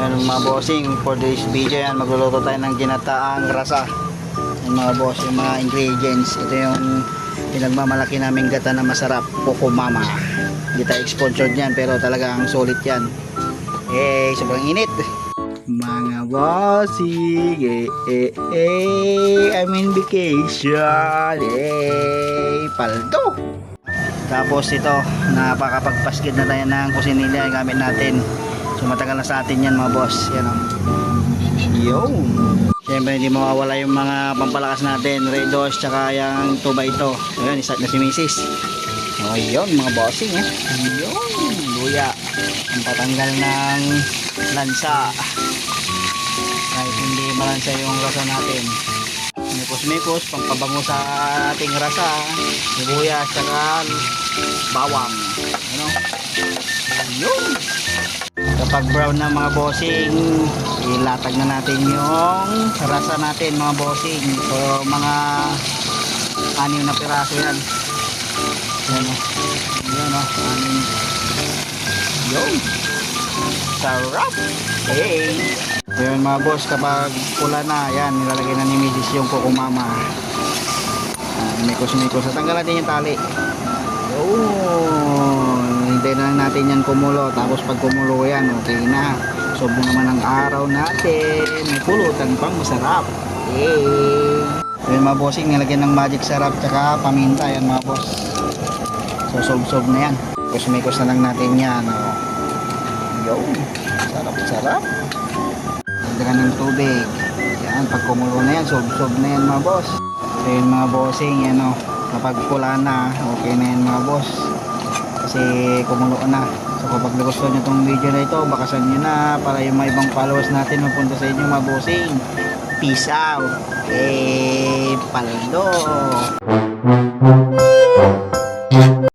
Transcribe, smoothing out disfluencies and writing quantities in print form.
Yan mga bossing, for this video yan, magluluto tayo ng ginataang rasa. Yan mga boss, yung mga ingredients. Ito yung pinagmamalaki naming gata na masarap, Coco Mama. Hindi tayo sponsored yan, pero talagang solid yan. Sobrang init. Mga bossing, I'm in vacation. Paldo. Tapos ito, napakapagpaskid na tayo ng kusinilya yung gamit natin. So matagal na sa atin yan mga boss. Yan o. Yung. Siyempre hindi mawawala yung mga pampalakas natin. Redos tsaka yung tuba ito. Ayan, isat na si Mrs. O yun mga bossing eh. Yun. Luya. Ang patanggal ng lansa. Kahit hindi malansa yung rasa natin. Mekos-mekos, pampabango sa ating rasa. Sibuyas tsaka bawang. Ano? Yun. Kapag brown na mga bossing, ilatag na natin yung rasa natin mga bossing. So mga 6 na piraso yan. Yan o. Yan o. 6. Yun. Sarap. So yun mga boss, kapag pula na, yan, nilalagay na ni Mrs. yung Coco Mama. Mikos-mikos. Tanggal natin yung tali. Hintayin na lang natin yan kumulo. Tapos pag kumulo yan, okay na. Sobo naman ang araw natin. May pulutan pang masarap. So yun mga bossing, nilagyan ng magic sarap tsaka paminta yan mga boss. So sob-sob na yan. Mikos-mikos na lang natin yan. Yun. Sarap-sarap. Lagyan ng tubig. Yan, pag kumulo na yan, sob-sob na yan mga boss. So yun mga bossing, yan o. Kapag pula na, okay na yan mga boss. Kasi kumulo na. So kapag nagustuhan nyo itong video na ito, bakasan nyo na para yung mga ibang followers natin magpunta sa inyo mga bossing. Peace out. Paldo.